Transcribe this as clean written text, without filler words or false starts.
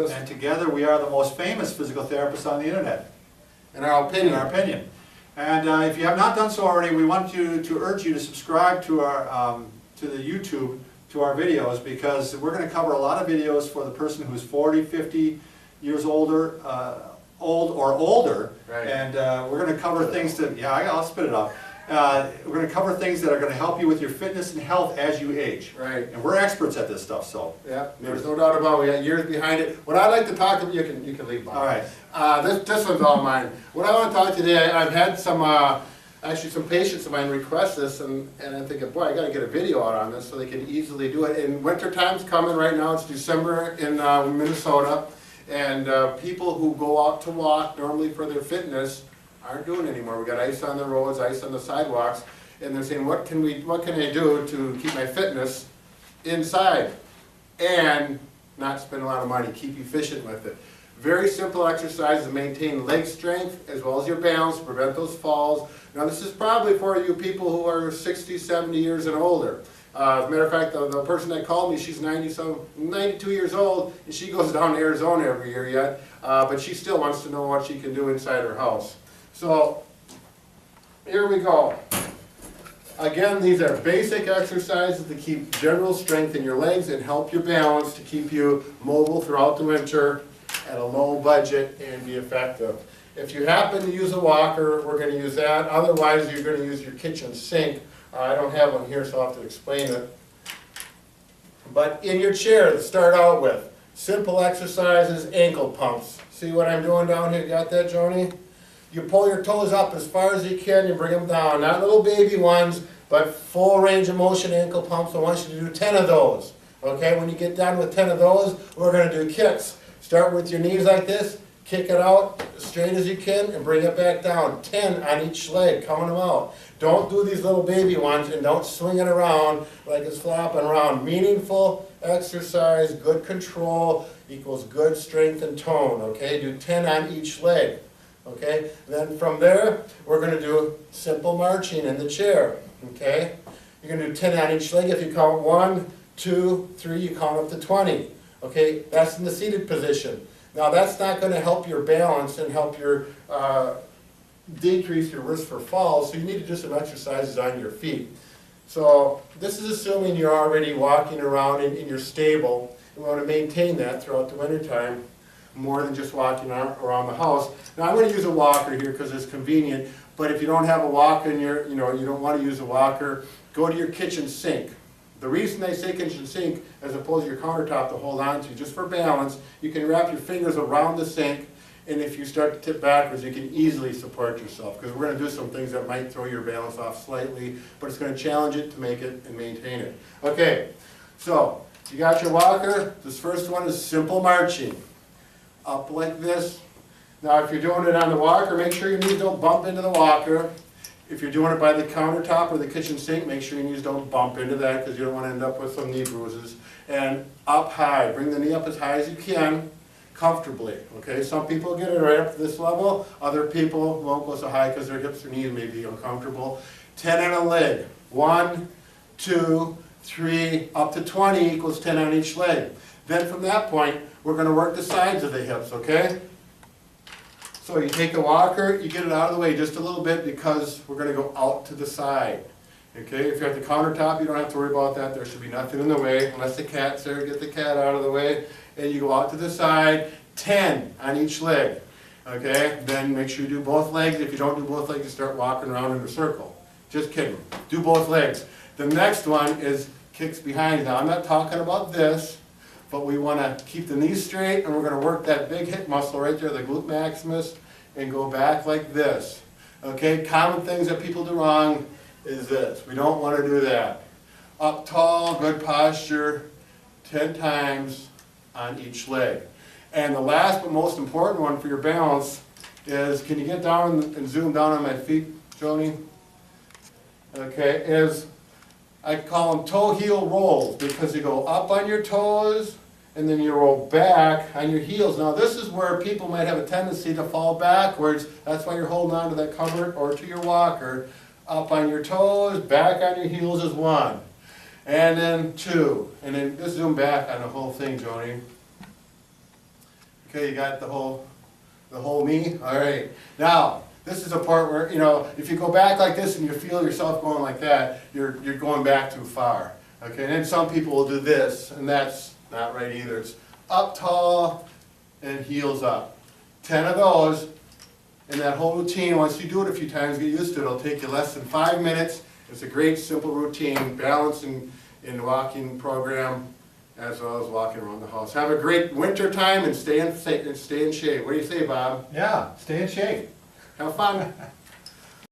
therapists. And together we are the most famous physical therapists on the internet. In our opinion. In our opinion. And if you have not done so already, we want to urge you to subscribe to our to the YouTube, to our videos, because we're going to cover a lot of videos for the person who's 40, 50 years older, old or older. Right. And we're going to cover things that, yeah, I'll spit it out. We're going to cover things that are going to help you with your fitness and health as you age. Right. And we're experts at this stuff, so. Yeah, there's no doubt about it. We got years behind it. What I like to talk about, you can leave, Bob. All right. This one's all mine. What I want to talk today, I've had some, actually some patients of mine request this, and I'm thinking, boy, I got to get a video out on this so they can easily do it. And winter time's coming right now. It's December in Minnesota, and people who go out to walk normally for their fitness aren't doing it anymore. We got ice on the roads, ice on the sidewalks, and they're saying, what can I do to keep my fitness inside and not spend a lot of money, keep efficient with it? Very simple exercises to maintain leg strength as well as your balance, prevent those falls. Now this is probably for you people who are 60, 70 years and older. As a matter of fact, the person that called me, she's 92 years old, and she goes down to Arizona every year yet, but she still wants to know what she can do inside her house. So, here we go. Again, these are basic exercises to keep general strength in your legs and help your balance to keep you mobile throughout the winter at a low budget and be effective. If you happen to use a walker, we're going to use that. Otherwise, you're going to use your kitchen sink. I don't have one here, so I'll have to explain it. But in your chair, to start out with, simple exercises, ankle pumps. See what I'm doing down here? Got that, Joni? You pull your toes up as far as you can, you bring them down. Not little baby ones, but full range of motion ankle pumps. I want you to do 10 of those. Okay, when you get done with 10 of those, we're going to do kicks. Start with your knees like this, kick it out as straight as you can, and bring it back down. 10 on each leg, count them out. Don't do these little baby ones, and don't swing it around like it's flopping around. Meaningful exercise, good control equals good strength and tone. Okay, do 10 on each leg. Okay, then from there, we're going to do simple marching in the chair. Okay, you're going to do 10 on each leg. If you count 1, 2, 3, you count up to 20. Okay, that's in the seated position. Now that's not going to help your balance and help your decrease your risk for falls, so you need to do some exercises on your feet. So this is assuming you're already walking around in your stable. We want to maintain that throughout the winter time, more than just walking around the house. Now I'm going to use a walker here because it's convenient, but if you don't have a walker and you don't want to use a walker, go to your kitchen sink. The reason I say kitchen sink as opposed to your countertop to hold on to, just for balance, you can wrap your fingers around the sink, and if you start to tip backwards, you can easily support yourself, because we're going to do some things that might throw your balance off slightly, but it's going to challenge it to make it and maintain it. Okay, so you got your walker. This first one is simple marching. Up like this. Now if you're doing it on the walker, make sure your knees don't bump into the walker. If you're doing it by the countertop or the kitchen sink, make sure your knees don't bump into that, because you don't want to end up with some knee bruises. And up high. Bring the knee up as high as you can, comfortably. Okay, some people get it right up to this level. Other people won't go so high because their hips or knees may be uncomfortable. 10 on a leg. 1, 2, 3, up to 20 equals 10 on each leg. Then from that point, we're going to work the sides of the hips, okay? So you take the walker, you get it out of the way just a little bit, because we're going to go out to the side. Okay, if you're at the countertop, you don't have to worry about that. There should be nothing in the way, unless the cat's there. Get the cat out of the way, and you go out to the side, 10 on each leg. Okay, then make sure you do both legs. If you don't do both legs, you start walking around in a circle. Just kidding. Do both legs. The next one is kicks behind. Now I'm not talking about this, but we want to keep the knees straight, and we're going to work that big hip muscle right there, the glute maximus, and go back like this. Okay, common things that people do wrong is this. We don't want to do that. Up tall, good posture, 10 times on each leg. And the last but most important one for your balance is, can you get down and zoom down on my feet, Joni? Okay, is I call them toe heel rolls, because you go up on your toes and then you roll back on your heels. Now this is where people might have a tendency to fall backwards. That's why you're holding on to that cupboard or to your walker. Up on your toes, back on your heels is 1. And then 2. And then just zoom back on the whole thing, Joni. Okay, you got the whole knee? All right. Now, this is a part where, you know, if you go back like this and you feel yourself going like that, you're going back too far. Okay, and then some people will do this, and that's not right either. It's up tall and heels up. 10 of those, and that whole routine, once you do it a few times, get used to it, it'll take you less than 5 minutes. It's a great, simple routine, balanced in the walking program, as well as walking around the house. Have a great winter time and stay in shape. What do you say, Bob? Yeah, stay in shape. Have fun.